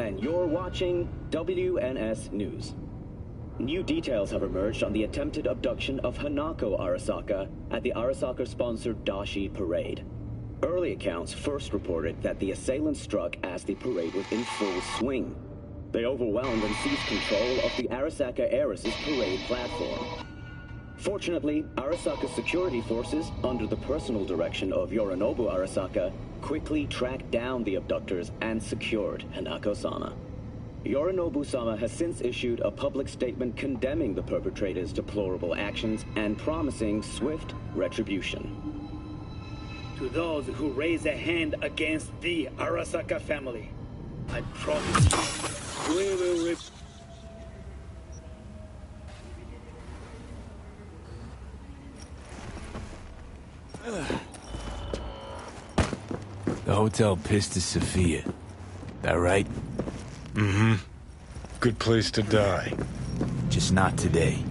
and you're watching WNS News. New details have emerged on the attempted abduction of Hanako Arasaka at the Arasaka-sponsored Dashi Parade. Early accounts first reported that the assailants struck as the parade was in full swing. They overwhelmed and seized control of the Arasaka heiress's parade platform. Fortunately, Arasaka's security forces, under the personal direction of Yorinobu Arasaka, quickly tracked down the abductors and secured Hanako-sama. Yorinobu-sama has since issued a public statement condemning the perpetrators' deplorable actions and promising swift retribution. To those who raise a hand against the Arasaka family, I promise you, we will The hotel Pistis Sophia. That right? Mm-hmm. Good place to die. Just not today.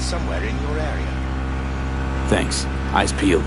Somewhere in your area. Thanks. Eyes peeled.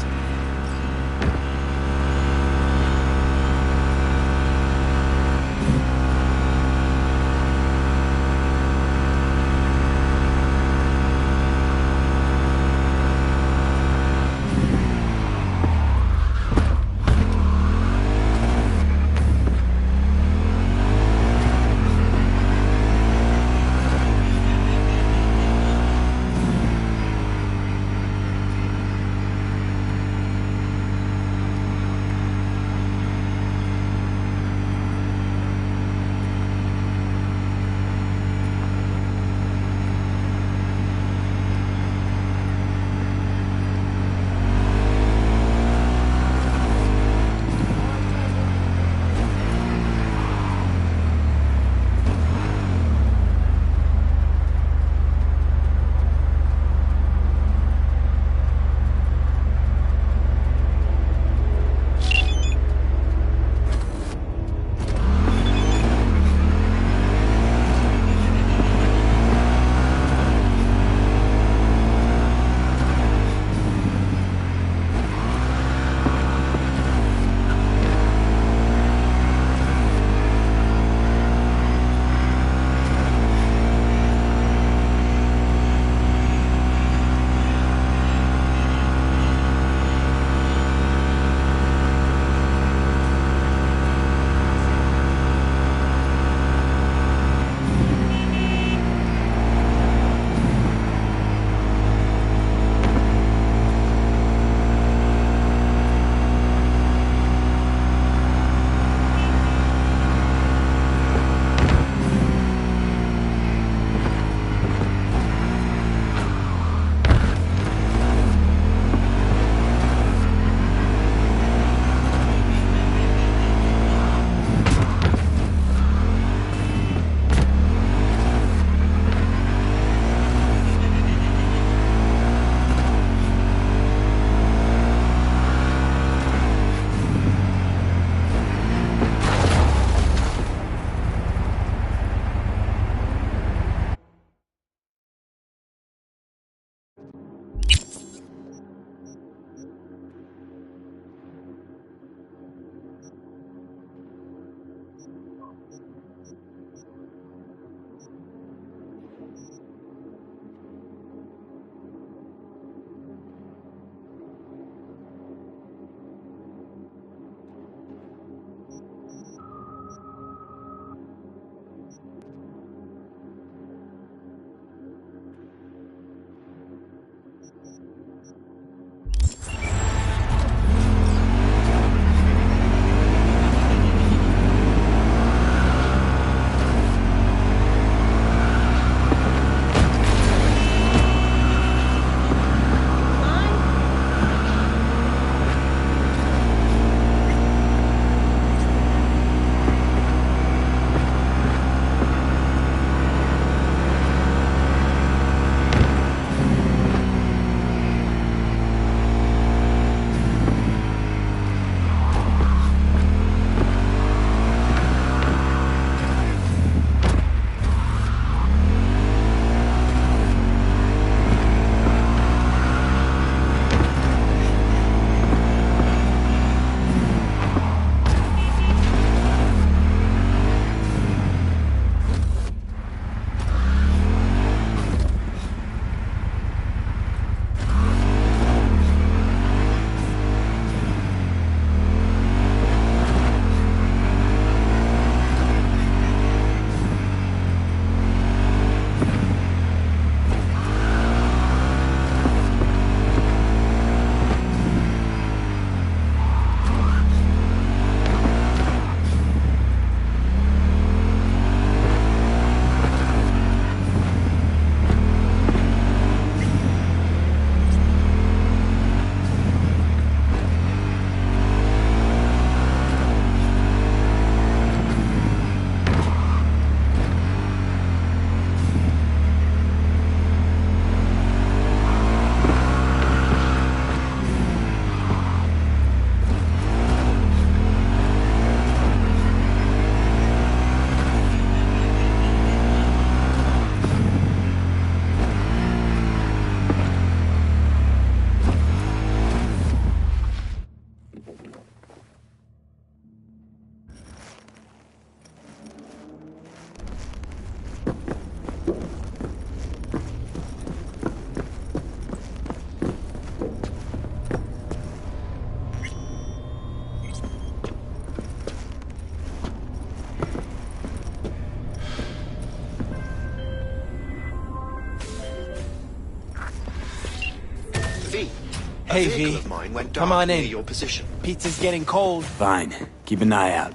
Hey, vehicle V. of mine went Come dark on near in. your position. Pizza's getting cold. Fine. Keep an eye out.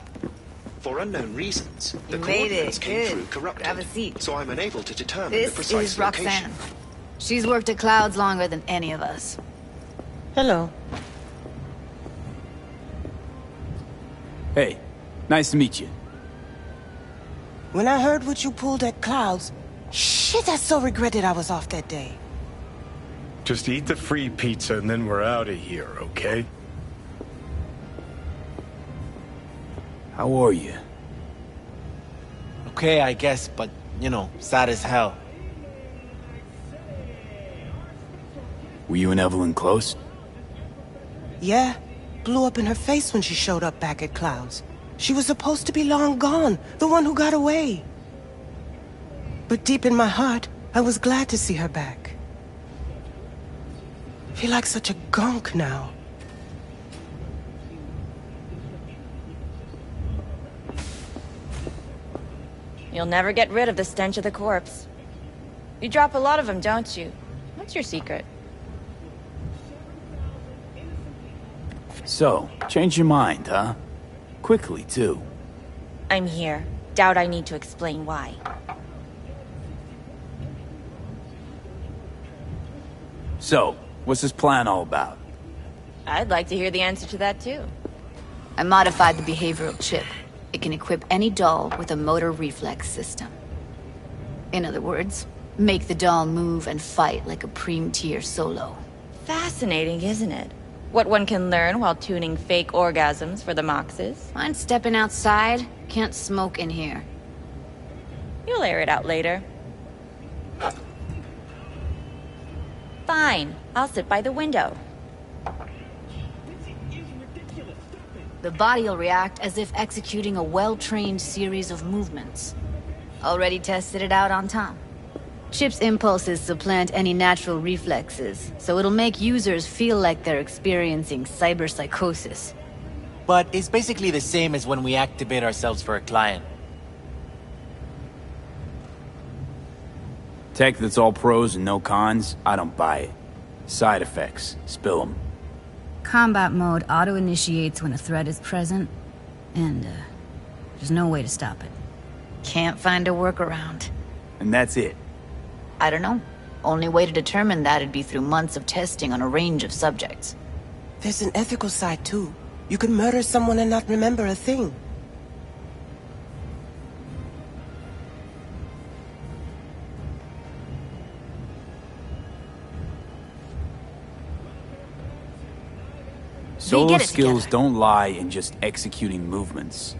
For unknown reasons, the You made coordinates it. came Good. through corrupted. Grab a seat. So I'm unable to determine the This precise is location. Roxanne. She's worked at Clouds longer than any of us. Hello. Hey, nice to meet you. When I heard what you pulled at Clouds, shit, I so regretted I was off that day. Just eat the free pizza and then we're out of here, okay? How are you? Okay, I guess, but, you know, sad as hell. Were you and Evelyn close? Yeah, blew up in her face when she showed up back at Clouds. She was supposed to be long gone, the one who got away. But deep in my heart, I was glad to see her back. I feel like such a gunk now. You'll never get rid of the stench of the corpse. You drop a lot of them, don't you? What's your secret? So, change your mind, huh? Quickly, too. I'm here. Doubt I need to explain why. So, what's this plan all about? I'd like to hear the answer to that, too. I modified the behavioral chip. It can equip any doll with a motor reflex system. In other words, make the doll move and fight like a Prime-tier solo. Fascinating, isn't it? What one can learn while tuning fake orgasms for the Moxes. Mind stepping outside? Can't smoke in here. You'll air it out later. Fine. I'll sit by the window. The body will react as if executing a well-trained series of movements. Already tested it out on Tom. Chip's impulses supplant any natural reflexes, so it'll make users feel like they're experiencing cyberpsychosis. But it's basically the same as when we activate ourselves for a client. Tech that's all pros and no cons, I don't buy it. Side effects, spill them. Combat mode auto-initiates when a threat is present, and there's no way to stop it. Can't find a workaround. And that's it. I don't know. Only way to determine that'd be through months of testing on a range of subjects. There's an ethical side, too. You can murder someone and not remember a thing. Solo skills don't lie in just executing movements.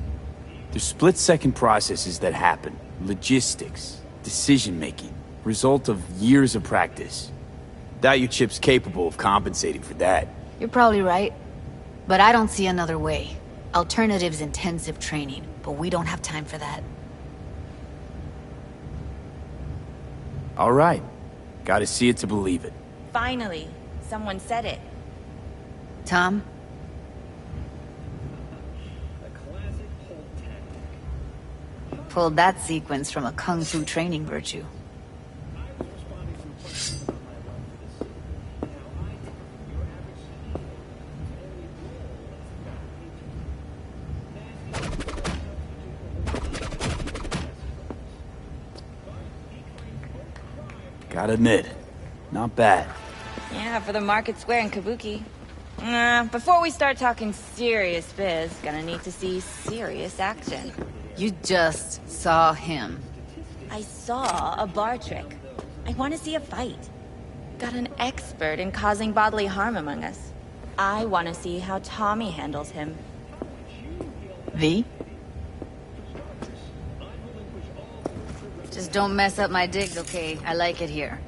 There's split-second processes that happen. Logistics, decision-making, result of years of practice. Doubt your chip's capable of compensating for that. You're probably right. But I don't see another way. Alternative's intensive training, but we don't have time for that. All right. Gotta see it to believe it. Finally, someone said it. Tom? Pulled that sequence from a kung fu training virtue. Gotta admit, not bad. Yeah, for the market square in Kabuki. Before we start talking serious biz, gonna need to see serious action. You just saw him. I saw a bar trick. I want to see a fight. Got an expert in causing bodily harm among us. I want to see how Tommy handles him. V? Just don't mess up my digs, okay? I like it here.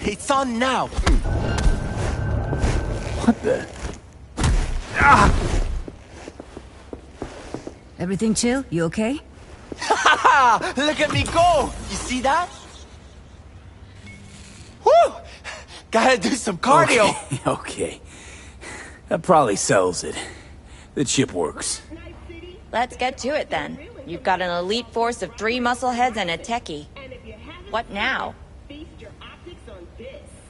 It's on now! What the? Ah! Everything chill? You okay? Ha! Look at me go! You see that? Woo! Gotta do some cardio! Okay, okay. That probably sells it. The chip works. Let's get to it then. You've got an elite force of 3 muscleheads and a techie. What now?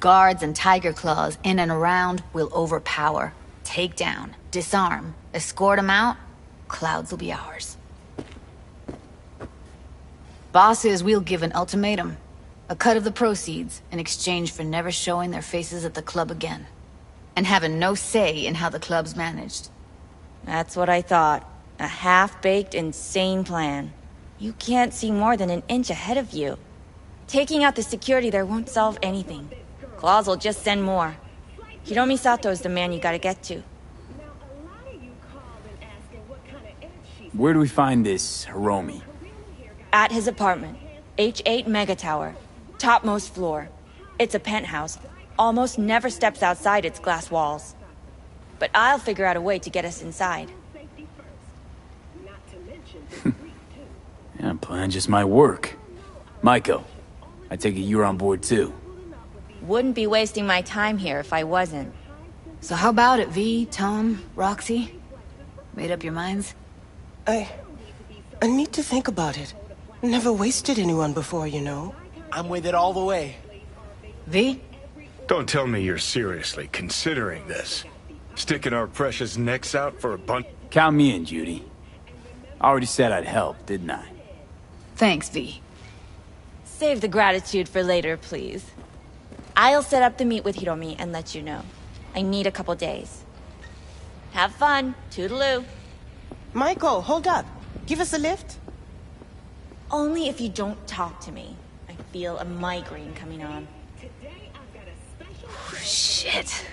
Guards and tiger claws in and around will overpower. Take down, disarm, escort them out. Clouds will be ours. Bosses, we'll give an ultimatum. A cut of the proceeds in exchange for never showing their faces at the club again. And having no say in how the club's managed. That's what I thought. A half-baked, insane plan. You can't see more than an inch ahead of you. Taking out the security there won't solve anything. Claws will just send more. Hiromi Sato's the man you gotta get to. Where do we find this Hiromi? At his apartment. H8 Mega Tower. Topmost floor. It's a penthouse. Almost never steps outside its glass walls. But I'll figure out a way to get us inside. Yeah, plan just might work. Maiko, I take it you're on board too. Wouldn't be wasting my time here if I wasn't. So how about it, V, Tom, Roxy? Made up your minds? I need to think about it. Never wasted anyone before, you know. I'm with it all the way. V? Don't tell me you're seriously considering this. Sticking our precious necks out for a bunch. Count me in, Judy. Already said I'd help, didn't I? Thanks, V. Save the gratitude for later, please. I'll set up the meet with Hiromi and let you know. I need a couple days. Have fun. Toodaloo. Michael, hold up. Give us a lift. Only if you don't talk to me. I feel a migraine coming on. Shit.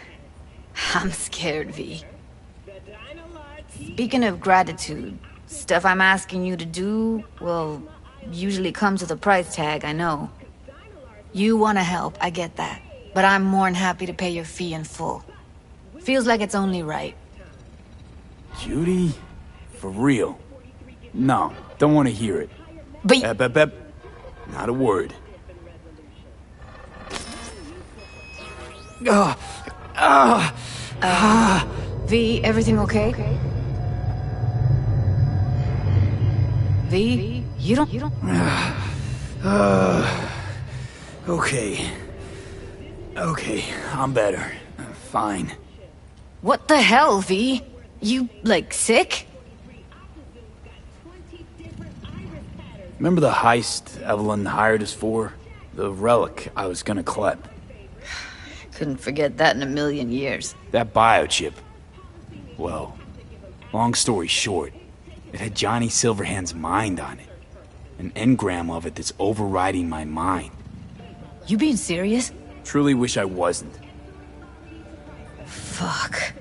I'm scared, V. Speaking of gratitude, stuff I'm asking you to do, well, usually comes with a price tag, I know. You want to help, I get that. but I'm more than happy to pay your fee in full. Feels like it's only right. Judy? For real? No, don't want to hear it. But Bep. Not a word. V, everything okay? V, you don't... Okay, I'm better. Fine. What the hell, V? You, like, sick? Remember the heist Evelyn hired us for? The relic I was gonna collect. Couldn't forget that in a million years. That biochip. Well, long story short, it had Johnny Silverhand's mind on it. An engram of it that's overriding my mind. You being serious? Truly wish I wasn't. Fuck.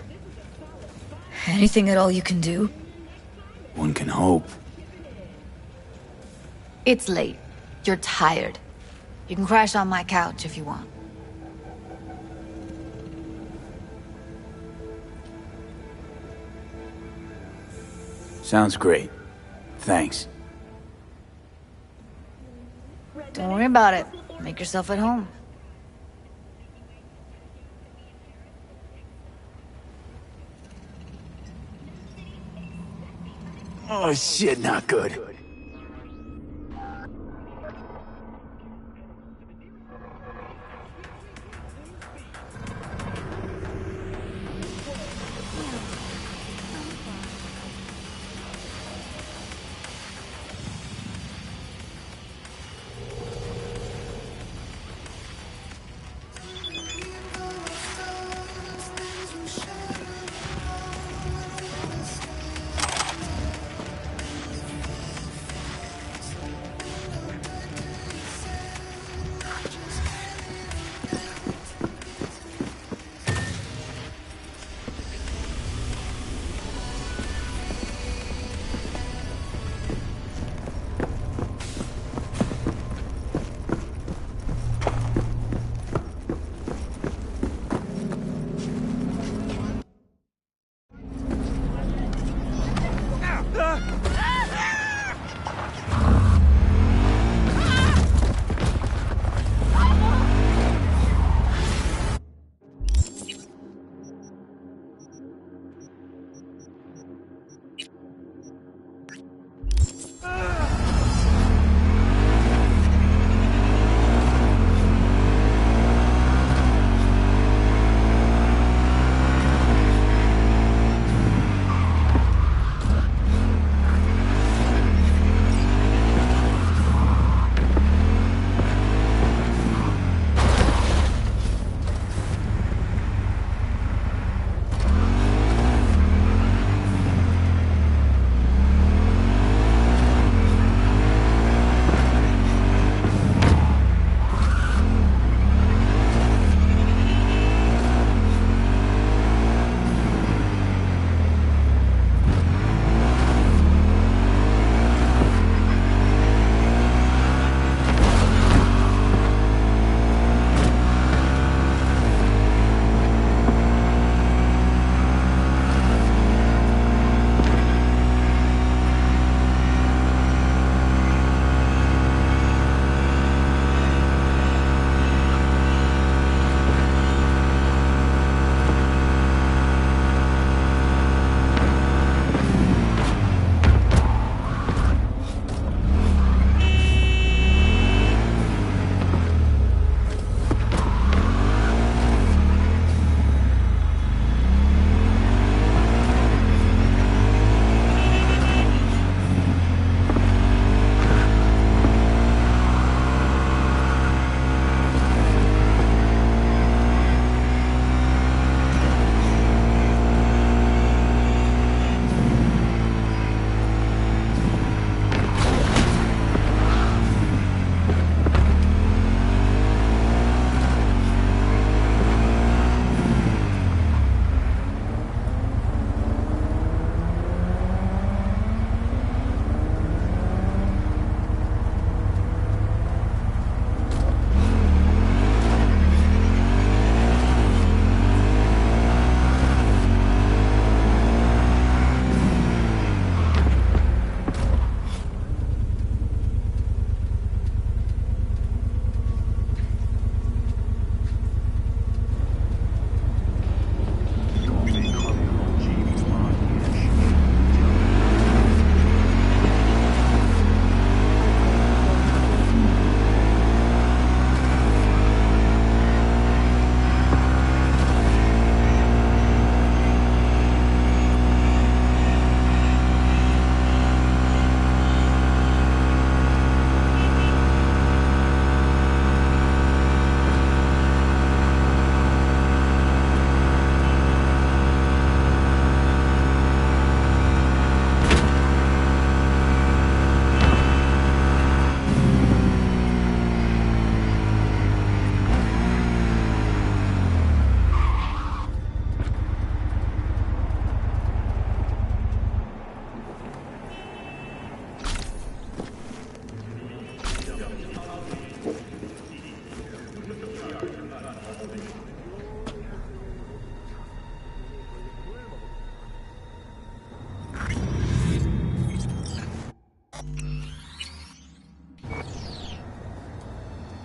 Anything at all you can do? One can hope. It's late. You're tired. You can crash on my couch if you want. Sounds great. Thanks. Don't worry about it. Make yourself at home. Oh shit, not good.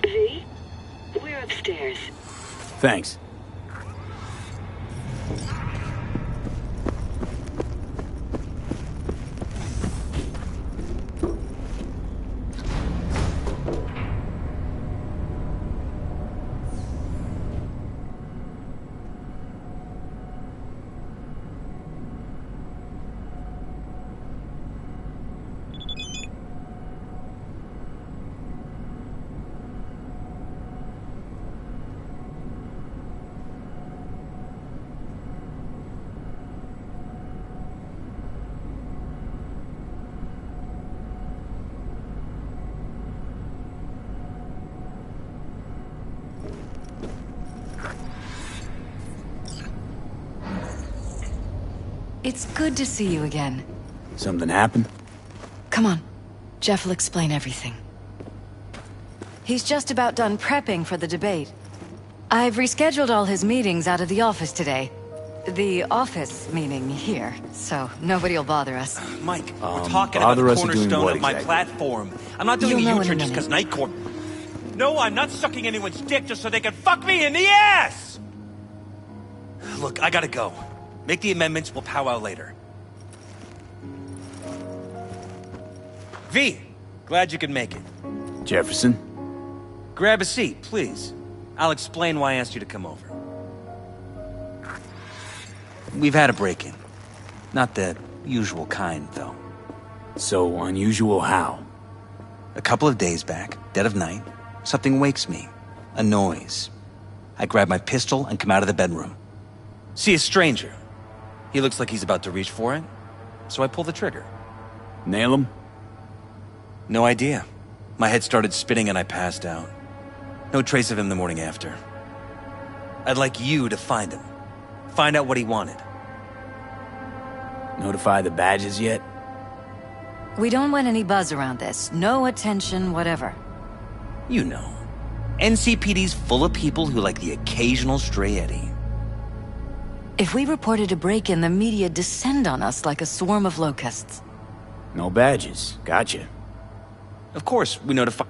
V? We're upstairs. Thanks. It's good to see you again. Something happened? Come on. Jeff will explain everything. He's just about done prepping for the debate. I've rescheduled all his meetings out of the office today. The office meaning here, so nobody will bother us. Mike, we're talking about the cornerstone of my platform. I'm not doing a U-turn just because Night Corp... No, I'm not sucking anyone's dick just so they can fuck me in the ass! Look, I gotta go. Make the amendments, we'll powwow later. V, glad you could make it. Jefferson? Grab a seat, please. I'll explain why I asked you to come over. We've had a break-in. Not the usual kind, though. So unusual how? A couple of days back, dead of night, something wakes me. A noise. I grab my pistol and come out of the bedroom. See a stranger. He looks like he's about to reach for it, so I pull the trigger. Nail him? No idea. My head started spinning and I passed out. No trace of him the morning after. I'd like you to find him. Find out what he wanted. Notify the badges yet? We don't want any buzz around this. No attention, whatever. You know. NCPD's full of people who like the occasional stray eddy. If we reported a break-in, the media descend on us like a swarm of locusts. No badges. Gotcha. Of course, we notify...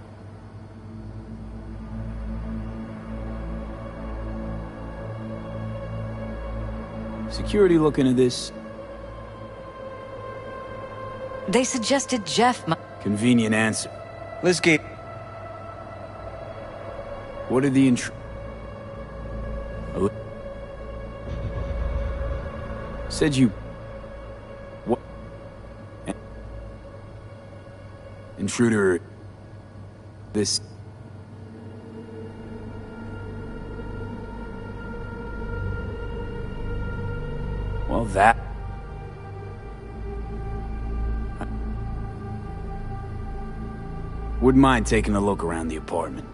Security looking at this? They suggested Jeff might... Convenient answer. Let's get... What are the Said you... What? Intruder... This... Well, that... Wouldn't mind taking a look around the apartment.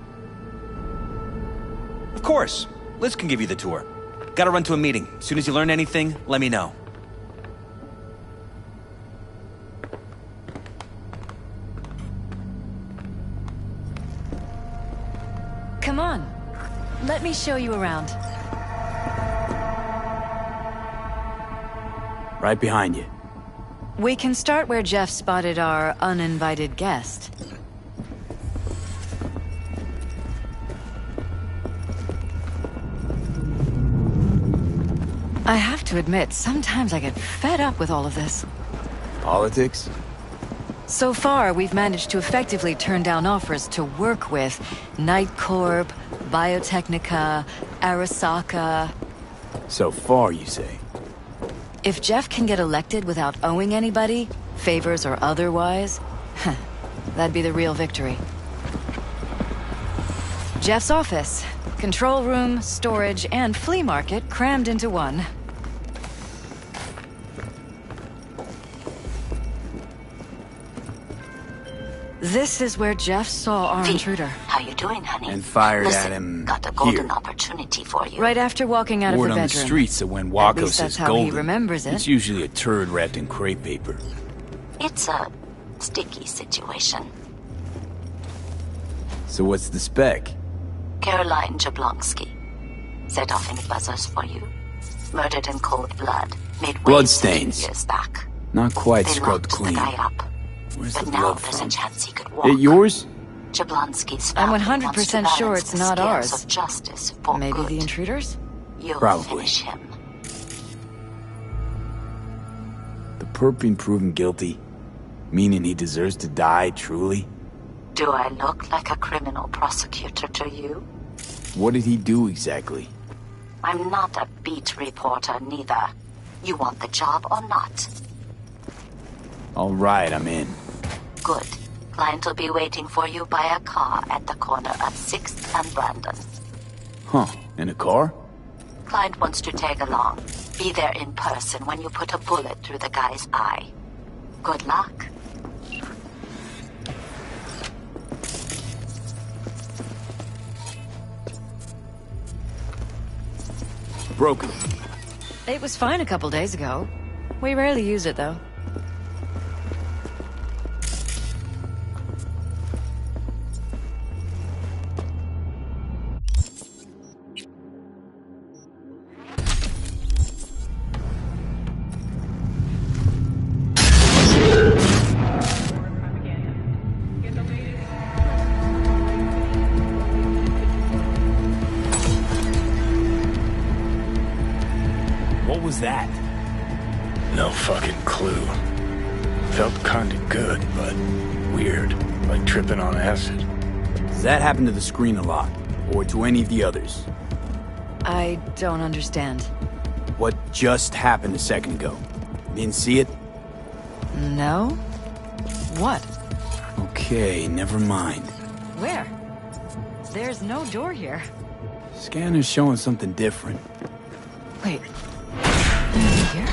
Of course. Liz can give you the tour. Gotta run to a meeting. As soon as you learn anything, let me know. Come on. Let me show you around. Right behind you. We can start where Jeff spotted our uninvited guest. I have to admit, sometimes I get fed up with all of this. Politics? So far, we've managed to effectively turn down offers to work with Night Corp, Biotechnica, Arasaka. So far, you say? If Jeff can get elected without owing anybody, favors or otherwise, that'd be the real victory. Jeff's office. Control room, storage, and flea market crammed into one. This is where Jeff saw our intruder. How you doing, honey? And fired Listen, at him got a golden here. opportunity for you. Right after walking out Word of the on bedroom. the streets that when At Wacko least says that's how golden, he remembers it. it's usually a turd wrapped in crepe paper. It's a sticky situation. So what's the spec? Caroline Jablonski. Set off any buzzers for you. Murdered in cold blood. Made waves Bloodstains. years back. Not quite They scrubbed locked clean. the guy up. Where's but the now blood there's from? a chance he could walk. It yours? Jablonski's I'm family 100% wants to sure balance it's the not scales ours. Of justice for Maybe good. the intruders? You'll Probably. finish him. The perp being proven guilty? Meaning he deserves to die, truly? Do I look like a criminal prosecutor to you? What did he do exactly? I'm not a beat reporter, neither. You want the job or not? All right, I'm in. Good. Client will be waiting for you by a car at the corner of 6th and Brandon. Huh, in a car? Client wants to tag along. Be there in person when you put a bullet through the guy's eye. Good luck. Broken. It was fine a couple days ago. We rarely use it, though. What was that? No fucking clue. Felt kinda good, but weird. Like tripping on acid. Does that happen to the screen a lot? Or to any of the others? I don't understand. What just happened a second ago? Didn't see it? No? What? Okay, never mind. Where? There's no door here. Scanner's showing something different. Wait. Here?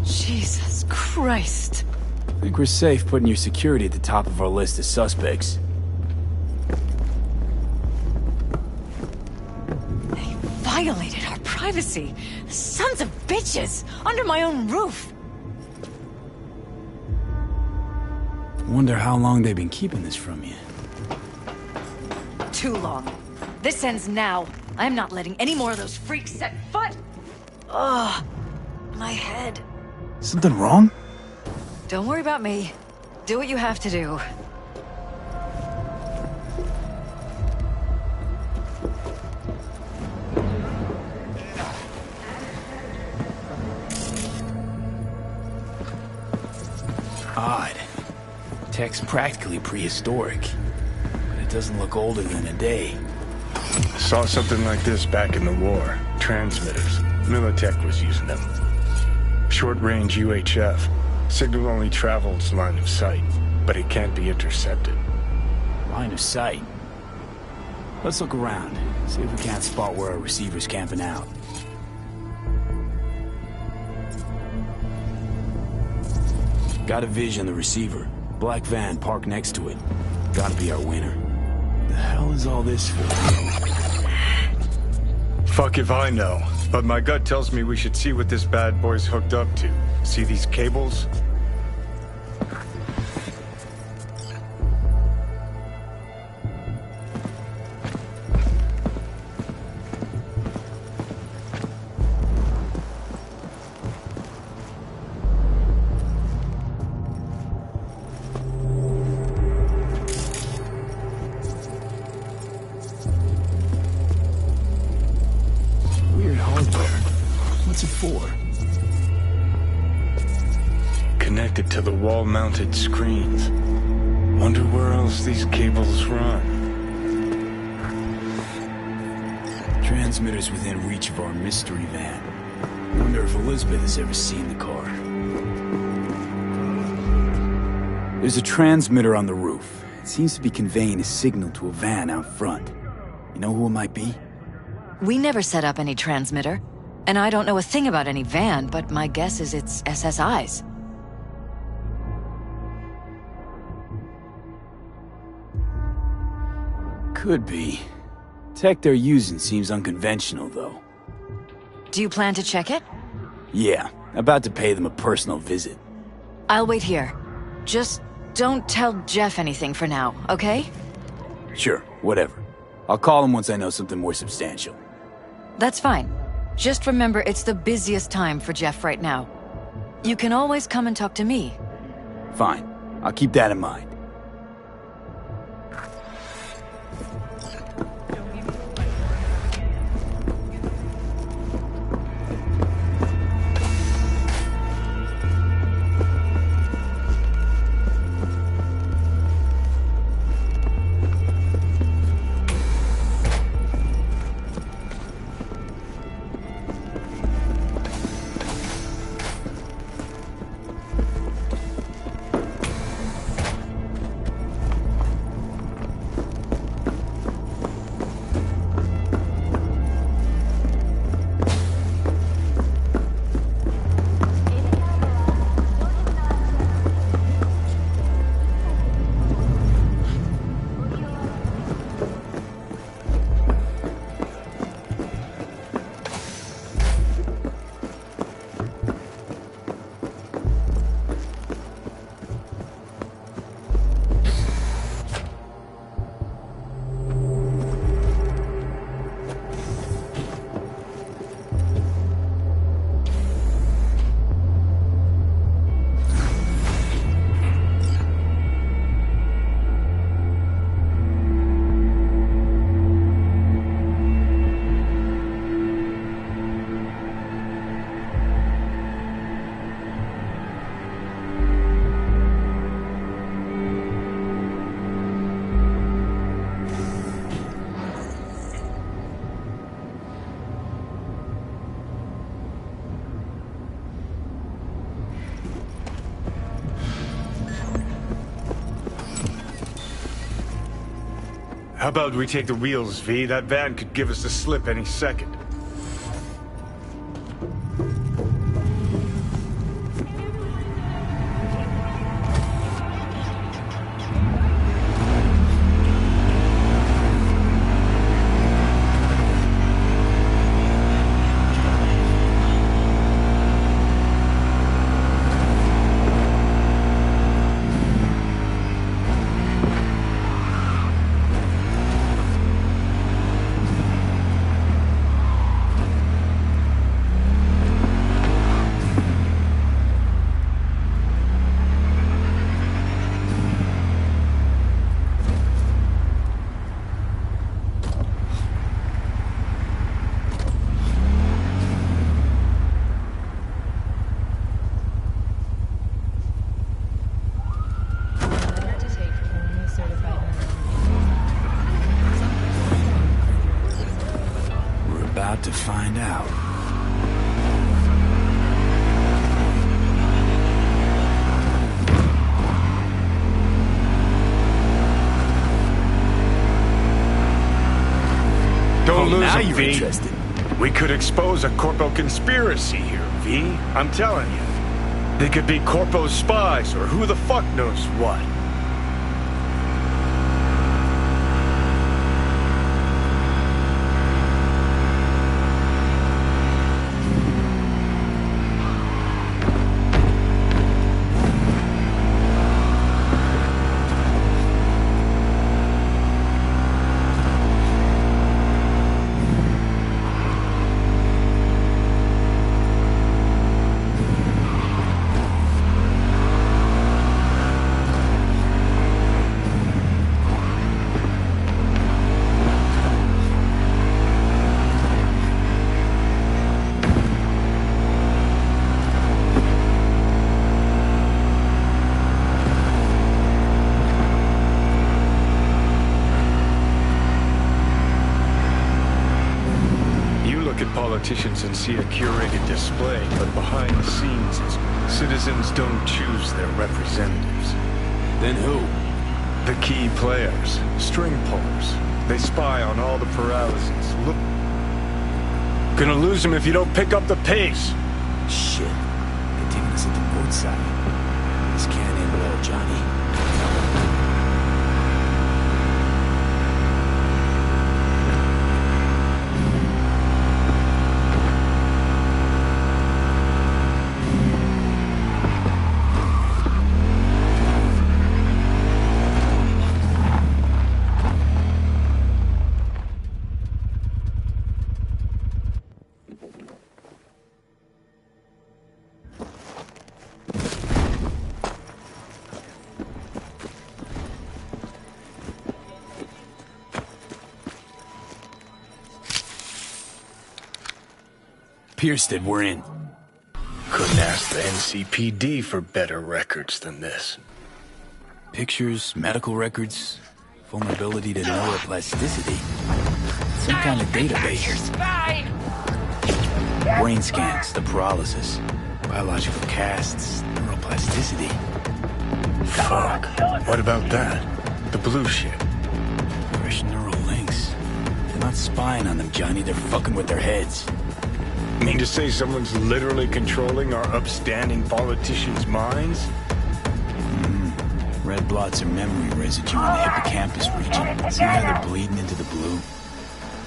Jesus Christ. I think we're safe putting your security at the top of our list of suspects. They violated our privacy. Sons of bitches! Under my own roof! Wonder how long they've been keeping this from you. Too long. This ends now. I'm not letting any more of those freaks set foot! Ugh. My head. Something wrong? Don't worry about me. Do what you have to do. Odd. Tech's practically prehistoric. But it doesn't look older than a day. Saw something like this back in the war. Transmitters. Militech was using them. Short-range UHF. Signal only travels line of sight, but it can't be intercepted. Line of sight. Let's look around. See if we can't spot where our receiver's camping out. Got a vision of the receiver. Black van parked next to it. Gotta be our winner. The hell is all this for? Fuck if I know, but my gut tells me we should see what this bad boy's hooked up to. See these cables? Weird hardware. What's it for? Connected to the wall-mounted screens. Wonder where else these cables run. Transmitters within reach of our mystery van. Wonder if Elizabeth has ever seen the car. There's a transmitter on the roof. It seems to be conveying a signal to a van out front. You know who it might be? We never set up any transmitter. And I don't know a thing about any van, but my guess is it's SSI's. Could be. Tech they're using seems unconventional, though. Do you plan to check it? Yeah, about to pay them a personal visit. I'll wait here. Just don't tell Jeff anything for now, okay? Sure, whatever. I'll call him once I know something more substantial. That's fine. Just remember it's the busiest time for Jeff right now. You can always come and talk to me. Fine. I'll keep that in mind. How about we take the wheels, V? That van could give us the slip any second. To find out. Don't lose now him, you're V. interested. We could expose a Corpo conspiracy here, V. I'm telling you. They could be Corpo spies or who the fuck knows what. Politicians and see a curated display, but behind the scenes, citizens don't choose their representatives. Then who? The key players, string pullers. They spy on all the paralyses. Look, gonna lose them if you don't pick up the pace. Shit, they're taking us at the port side. This can't end well, Johnny. Pierced it, we're in. Couldn't ask the NCPD for better records than this. Pictures, medical records, vulnerability to neuroplasticity. Some kind of database. You're spine! Brain scans, the paralysis, biological casts, neuroplasticity. Fuck. What about that? The blue shit. Fresh neural links. They're not spying on them, Johnny. They're fucking with their heads. Mean to say someone's literally controlling our upstanding politicians' minds? Red blots are memory residue in the hippocampus region. See how they're bleeding into the blue?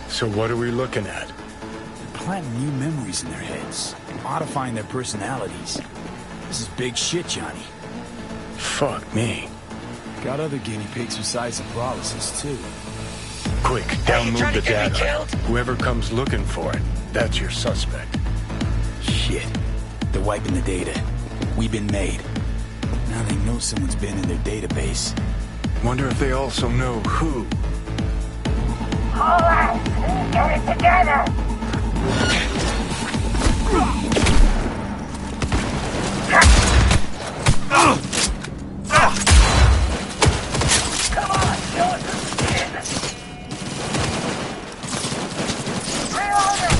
So what are we looking at? They're planting new memories in their heads, modifying their personalities. This is big shit, Johnny. Fuck me. Got other guinea pigs who size the paralysis, too. Quick, download the data. Whoever comes looking for it, that's your suspect. Shit. They're wiping the data. We've been made. Now they know someone's been in their database. Wonder if they also know who. All right, get it together! Come on, show us some skin! Reload it!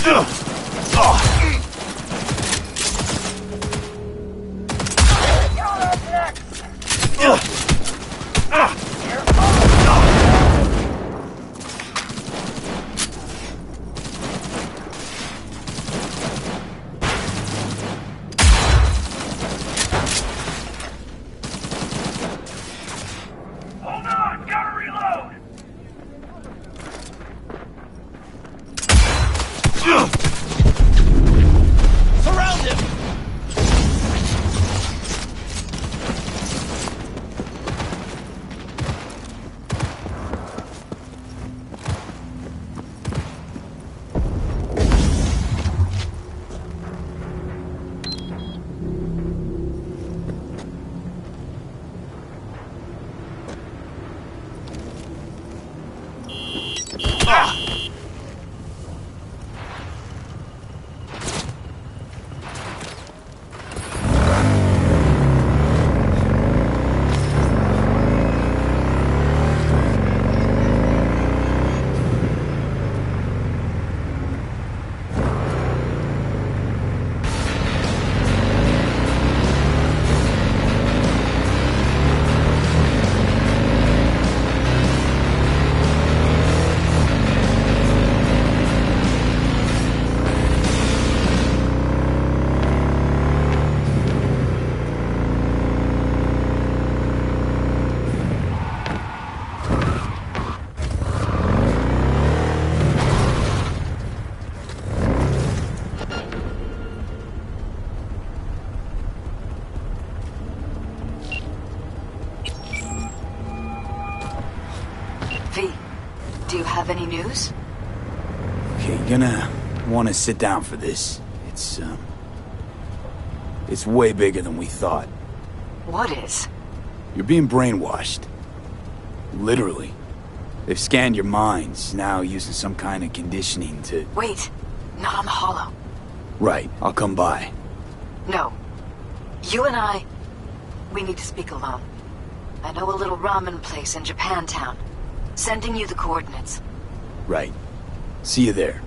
Do you have any news? Okay, gonna want to sit down for this. It's way bigger than we thought. What is? You're being brainwashed. Literally. They've scanned your minds, now using some kind of conditioning to... Wait, not on the Hollow. Right, I'll come by. No. You and I, we need to speak alone. I know a little ramen place in Japantown. Sending you the coordinates. Right. See you there.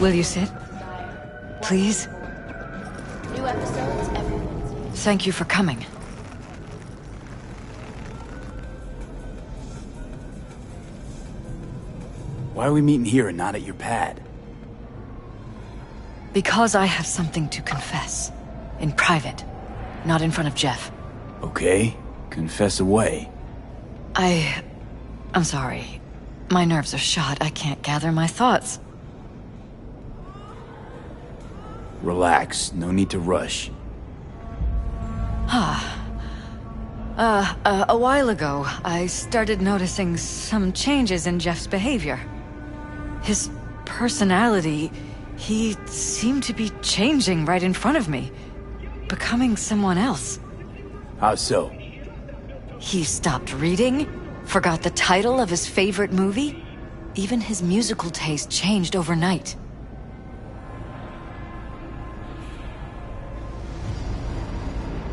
Will you sit? Please? New episodes every Wednesday. Thank you for coming. Why are we meeting here and not at your pad? Because I have something to confess. In private. Not in front of Jeff. Okay, confess away. I'm sorry. My nerves are shot. I can't gather my thoughts. Relax, no need to rush. A while ago, I started noticing some changes in Jeff's behavior. His personality, he seemed to be changing right in front of me. Becoming someone else. How so? He stopped reading, forgot the title of his favorite movie. Even his musical taste changed overnight.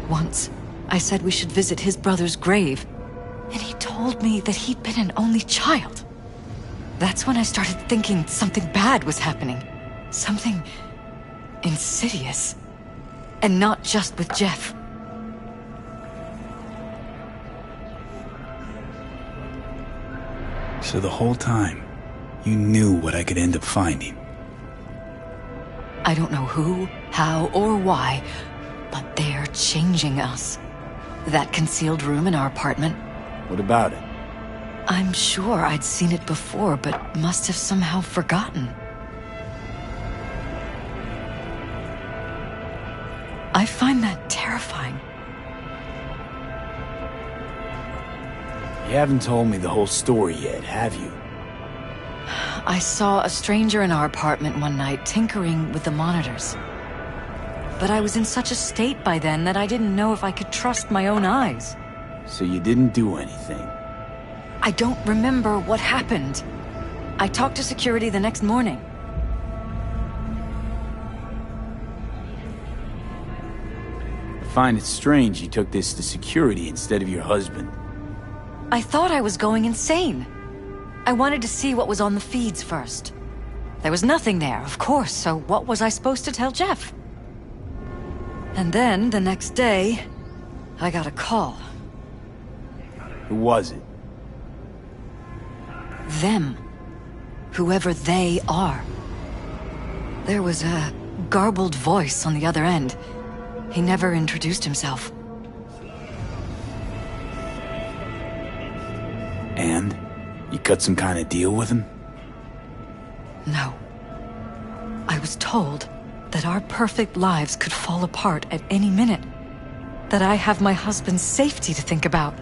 Once, I said we should visit his brother's grave, and he told me that he'd been an only child. That's when I started thinking something bad was happening. Something insidious. And not just with Jeff. So the whole time, you knew what I could end up finding. I don't know who, how, or why, but they're changing us. That concealed room in our apartment. What about it? I'm sure I'd seen it before, but must have somehow forgotten. I find that terrifying. You haven't told me the whole story yet, have you? I saw a stranger in our apartment one night tinkering with the monitors. But I was in such a state by then that I didn't know if I could trust my own eyes. So you didn't do anything? I don't remember what happened. I talked to security the next morning. I find it strange you took this to security instead of your husband. I thought I was going insane. I wanted to see what was on the feeds first. There was nothing there, of course, so what was I supposed to tell Jeff? And then, the next day, I got a call. Who was it? Them. Whoever they are. There was a garbled voice on the other end. He never introduced himself. And? You cut some kind of deal with him? No. I was told that our perfect lives could fall apart at any minute. That I have my husband's safety to think about.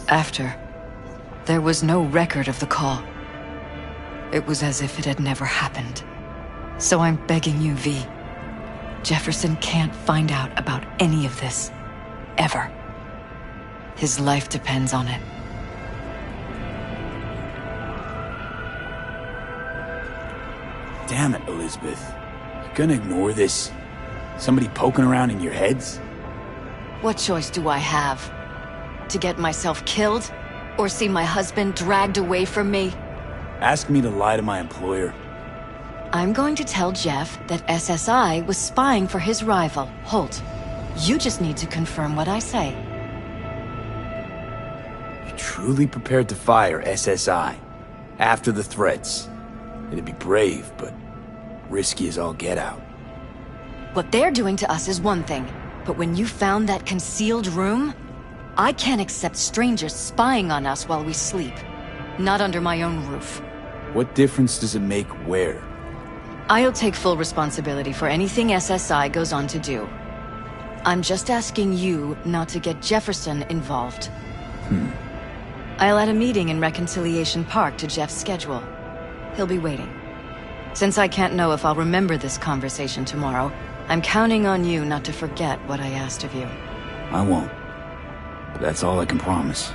After, there was no record of the call. It was as if it had never happened. So I'm begging you, V. Jefferson can't find out about any of this. Ever. His life depends on it. Damn it, Elizabeth. You gonna ignore this? Somebody poking around in your heads? What choice do I have? To get myself killed? Or see my husband dragged away from me? Ask me to lie to my employer. I'm going to tell Jeff that SSI was spying for his rival, Holt. You just need to confirm what I say. You're truly prepared to fire SSI? After the threats? It'd be brave, but risky as all get out. What they're doing to us is one thing, but when you found that concealed room, I can't accept strangers spying on us while we sleep. Not under my own roof. What difference does it make where? I'll take full responsibility for anything SSI goes on to do. I'm just asking you not to get Jefferson involved. I'll add a meeting in Reconciliation Park to Jeff's schedule. He'll be waiting. Since I can't know if I'll remember this conversation tomorrow, I'm counting on you not to forget what I asked of you. I won't. But that's all I can promise.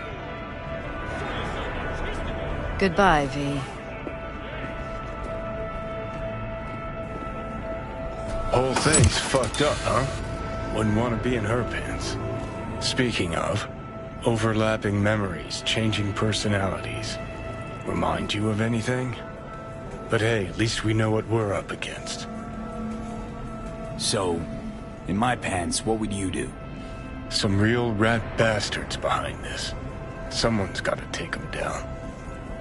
Goodbye, V. Whole thing's fucked up, huh? Wouldn't want to be in her pants. Speaking of, overlapping memories, changing personalities. Remind you of anything? But hey, at least we know what we're up against. So, in my pants, what would you do? Some real rat bastards behind this. Someone's gotta take them down.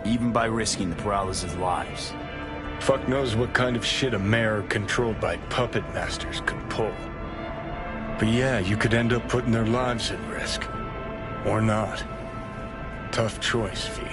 Even by risking the Peralez's lives. Fuck knows what kind of shit a mayor controlled by puppet masters could pull. But yeah, you could end up putting their lives at risk. Or not. Tough choice, V.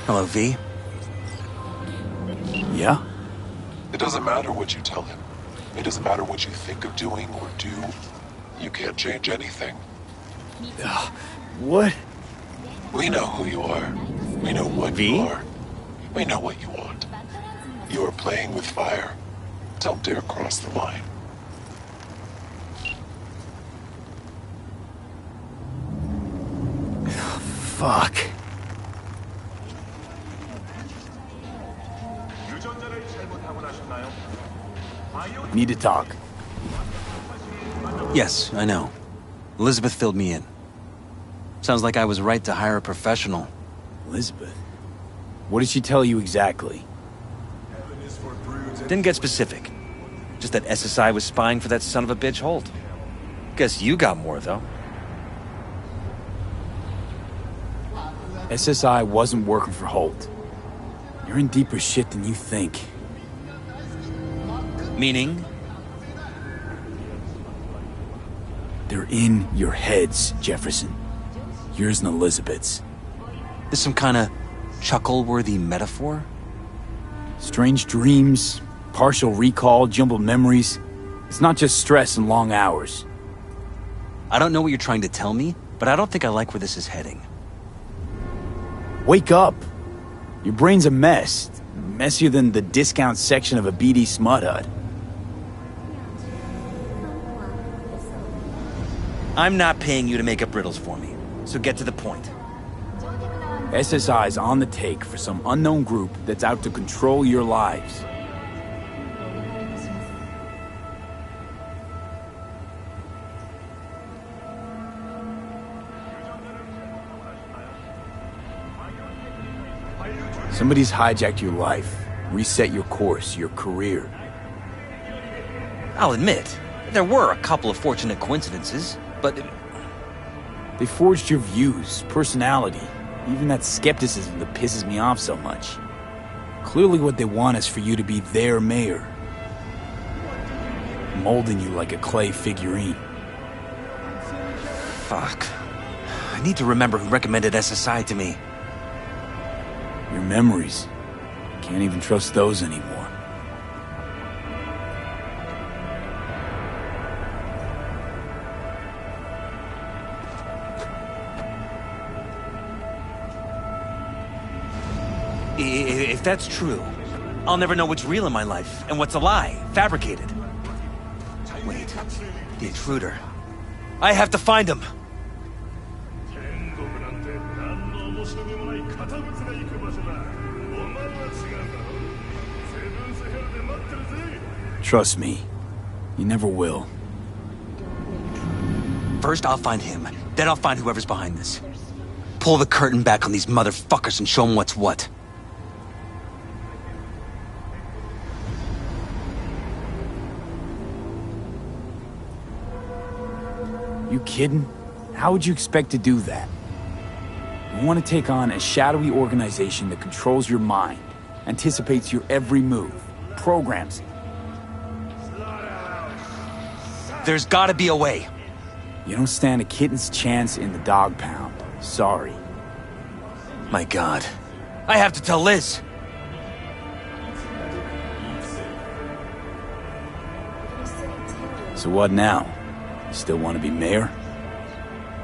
Hello, V. Yeah? It doesn't matter what you tell him. It doesn't matter what you think of doing or do. You can't change anything. What? We know who you are. We know what you are. We know what you want. You are playing with fire. Don't dare cross the line. Fuck. Need to talk. Yes, I know. Elizabeth filled me in. Sounds like I was right to hire a professional. Elizabeth? What did she tell you exactly? Didn't get specific. Just that SSI was spying for that son of a bitch Holt. Guess you got more, though. SSI wasn't working for Holt. You're in deeper shit than you think. Meaning? They're in your heads, Jefferson. Yours and Elizabeth's. This some kind of chuckle-worthy metaphor? Strange dreams, partial recall, jumbled memories. It's not just stress and long hours. I don't know what you're trying to tell me, but I don't think I like where this is heading. Wake up! Your brain's a mess. Messier than the discount section of a BD smut hut. I'm not paying you to make up riddles for me, so get to the point. SSI's on the take for some unknown group that's out to control your lives. Somebody's hijacked your life, reset your course, your career. I'll admit, there were a couple of fortunate coincidences, but... They forged your views, personality, even that skepticism that pisses me off so much. Clearly what they want is for you to be their mayor. Molding you like a clay figurine. Fuck. I need to remember who recommended SSI to me. Your memories. Can't even trust those anymore. If that's true, I'll never know what's real in my life and what's a lie, fabricated. Wait, the intruder. I have to find him! Trust me, you never will. First I'll find him, then I'll find whoever's behind this. Pull the curtain back on these motherfuckers and show them what's what. You kidding? How would you expect to do that? You want to take on a shadowy organization that controls your mind, anticipates your every move, programs it. There's gotta be a way. You don't stand a kitten's chance in the dog pound. Sorry. My God. I have to tell Liz. So what now? You still want to be mayor?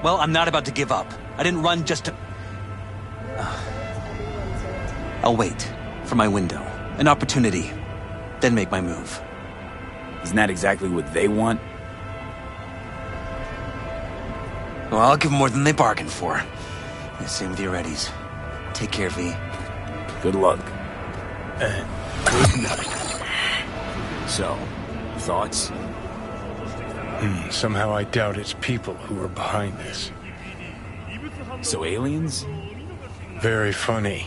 Well, I'm not about to give up. I didn't run just to... I'll wait for my window, an opportunity, then make my move. Isn't that exactly what they want? Well, I'll give them more than they bargained for. Same with your Eddies. Take care, V. Good luck. And good night. So, thoughts? Somehow I doubt it's people who are behind this. So aliens? Very funny.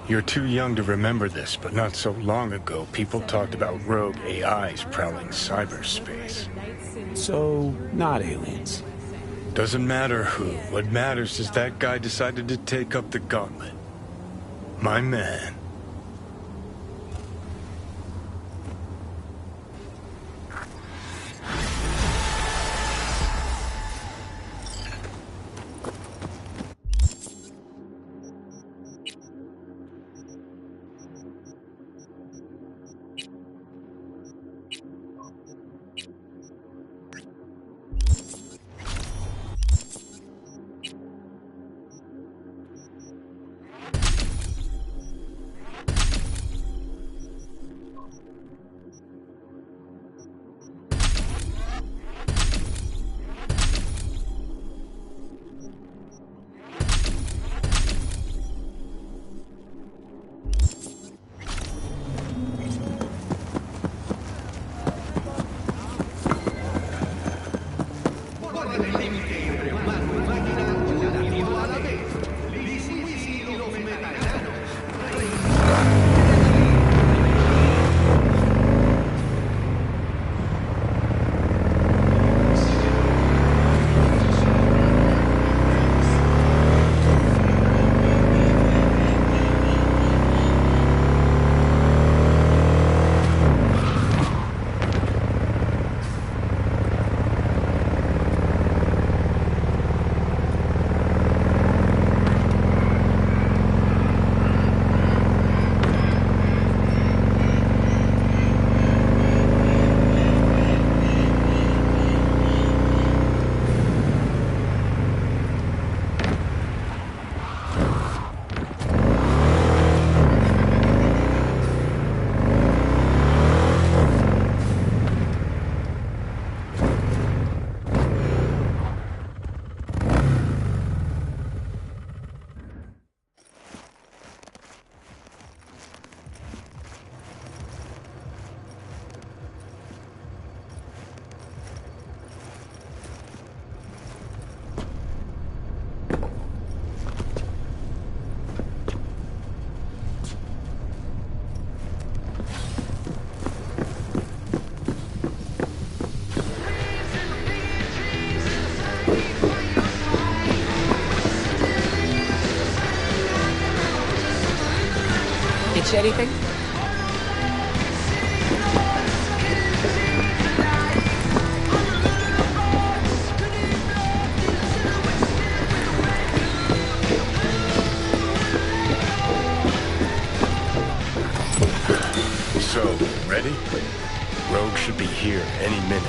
You're too young to remember this, but not so long ago, people talked about rogue AIs prowling cyberspace. So, not aliens. Doesn't matter who. What matters is that guy decided to take up the gauntlet. My man. you anything? So, ready? Rogue should be here any minute.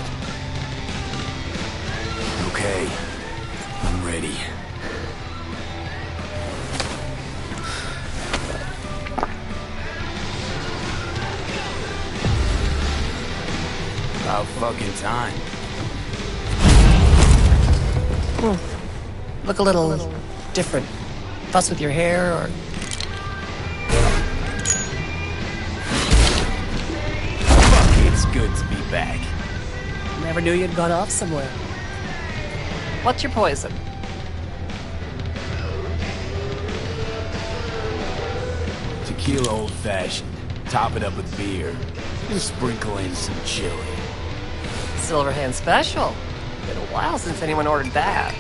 Okay. I'm ready. About fucking time. Look a little different. Fuss with your hair, or... It's good to be back. Never knew you'd gone off somewhere. What's your poison? Tequila old-fashioned. Top it up with beer. And sprinkle in some chili. Silverhand special. Been a while since anyone ordered that.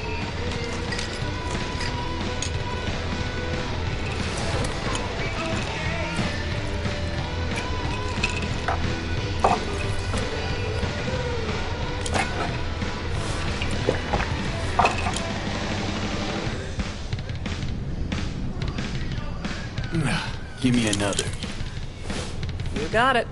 Give me another. You got it.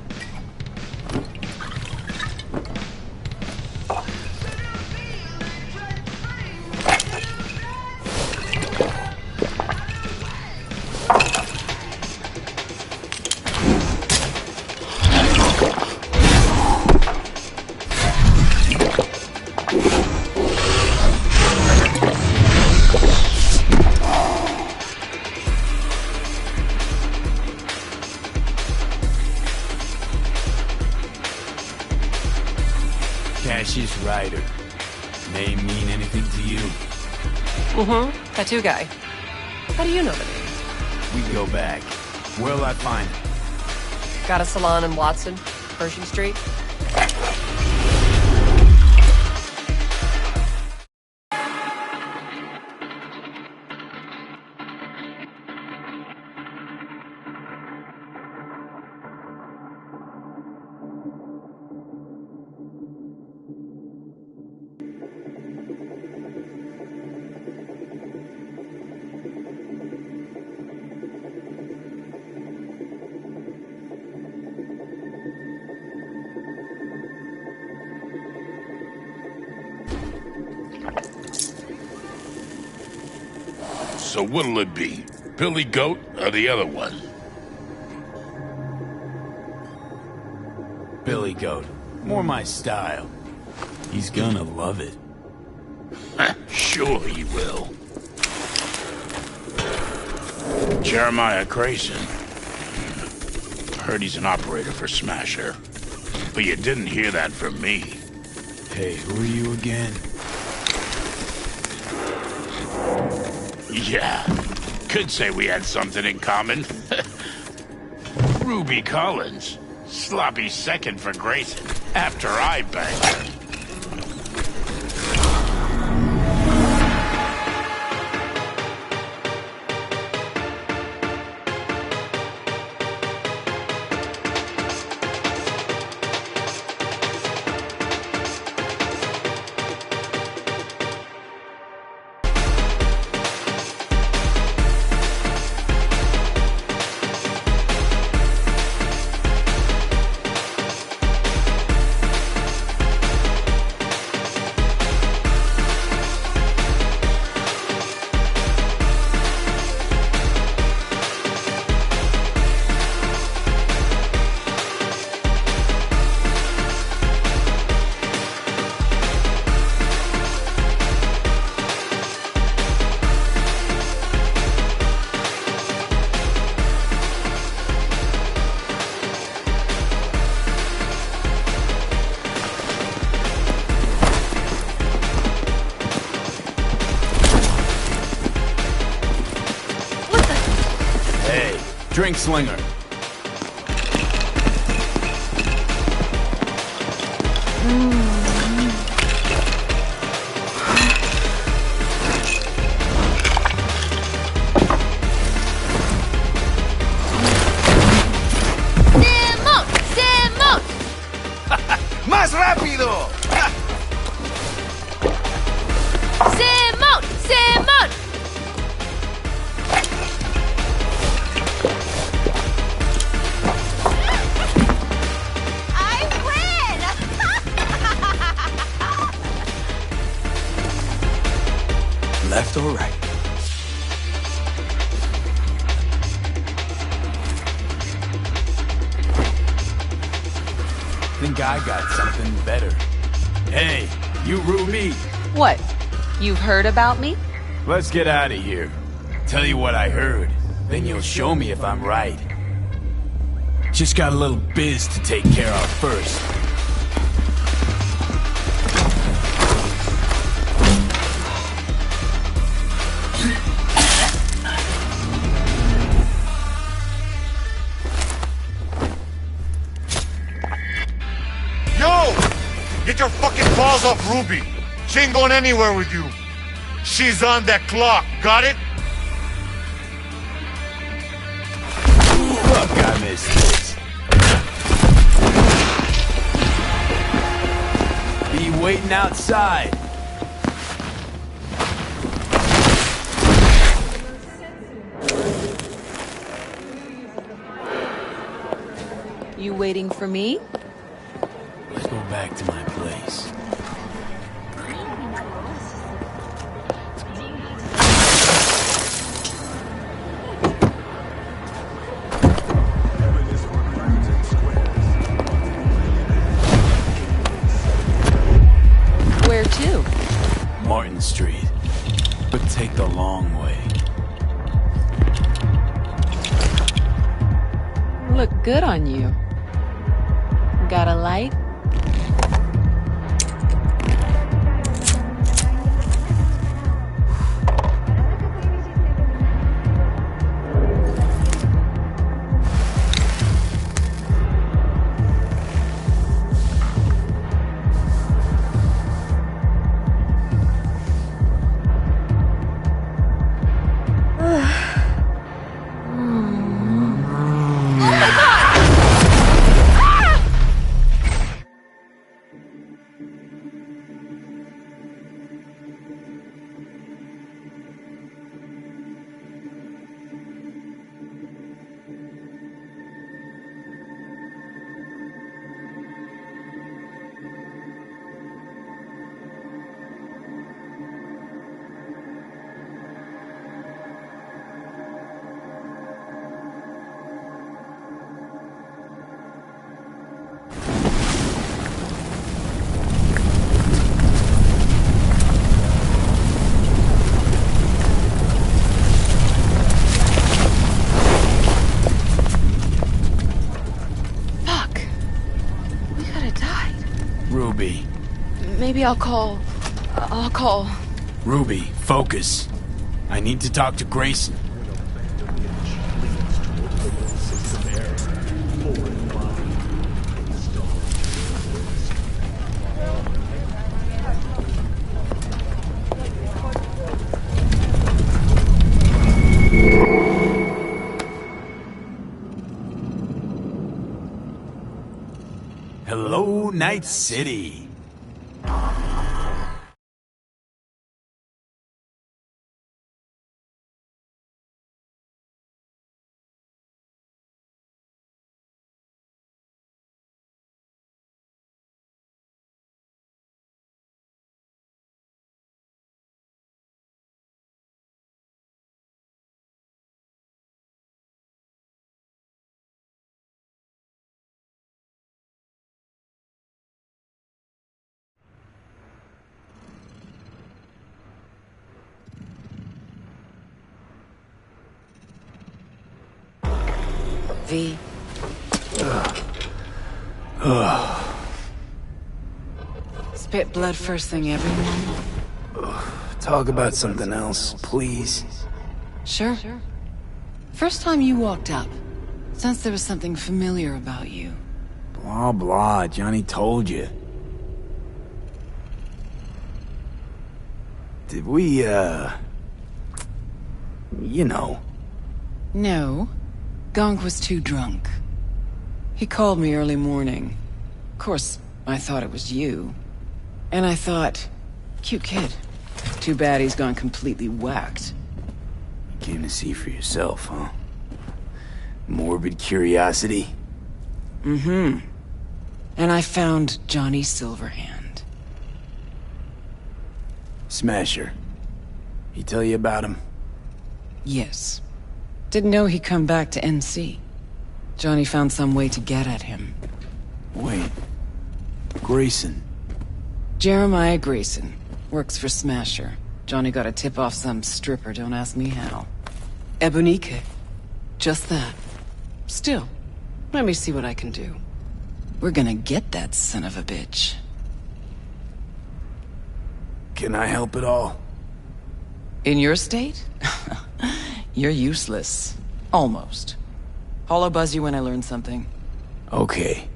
Cassius Ryder. Name mean anything to you? Mm-hmm. Tattoo guy. How do you know the name? We go back. Where'll I find it? Got a salon in Watson, Pershing Street. So what'll it be? Billy Goat or the other one? Billy Goat. More my style. He's gonna love it. Sure he will. Jeremiah Grayson. Heard he's an operator for Smasher. But you didn't hear that from me. Hey, who are you again? Yeah, could say we had something in common. Ruby Collins. Sloppy second for Grayson after I banged her. Drink slinger. left or right. Think I got something better. Hey, you Ruby! What? You've heard about me? Let's get out of here. Tell you what I heard, then you'll show me if I'm right. Just got a little biz to take care of first. Yo! Get your fucking balls off Ruby! She ain't going anywhere with you. She's on that clock, got it? Fuck, I missed this. Be waiting outside. You waiting for me? Let's go back to my place. Where to? Martin Street. But take the long way. Look good on you. Got a light? Ruby. Maybe I'll call. Ruby, focus. I need to talk to Grayson. Hello, Night City. V. Spit blood first thing every morning. Talk about something else, please. Sure. First time you walked up, sensed there was something familiar about you. Blah, blah. Johnny told you. Did we, you know. No. Gonk was too drunk. He called me early morning. Of course, I thought it was you. And I thought, cute kid. Too bad he's gone completely whacked. You came to see for yourself, huh? Morbid curiosity? Mm-hmm. And I found Johnny Silverhand. Smasher. He tell you about him? Yes. Didn't know he'd come back to NC. Johnny found some way to get at him. Wait. Grayson? Jeremiah Grayson. Works for Smasher. Johnny got a tip off some stripper, don't ask me how. Ebonique. Just that. Still, let me see what I can do. We're gonna get that son of a bitch. Can I help at all? In your state? You're useless. Almost. Hollow buzz you when I learn something. Okay.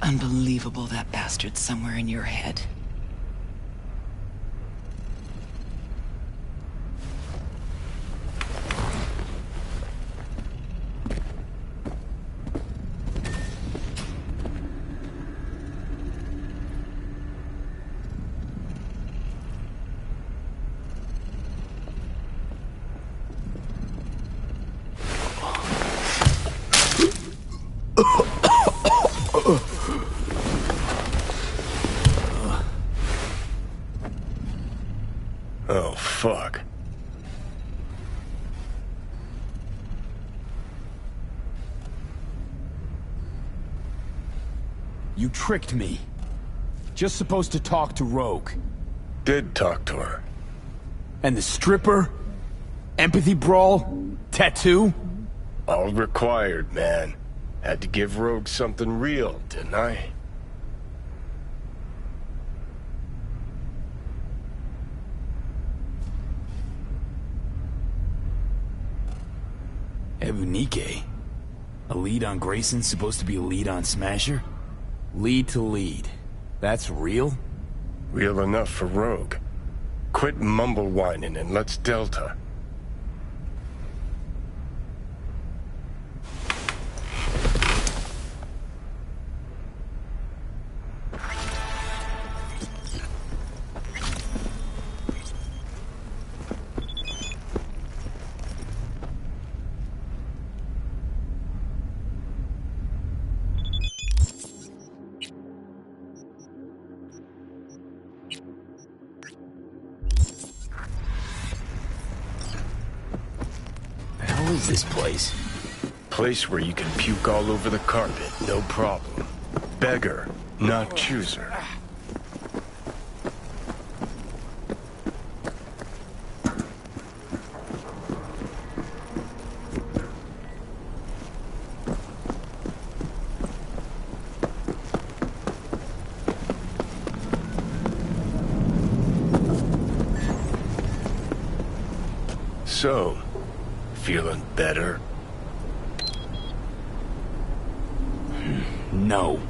Unbelievable that bastard's somewhere in your head. Oh, fuck. You tricked me. Just supposed to talk to Rogue. Did talk to her. And the stripper? Empathy brawl? Tattoo? All required, man. Had to give Rogue something real, didn't I? Ebonique? A lead on Grayson's supposed to be a lead on Smasher? Lead to lead. That's real? Real enough for Rogue. Quit mumble whining and let's Delta. What is this place? Place where you can puke all over the carpet, no problem. Beggar, not chooser. So, feeling better? No.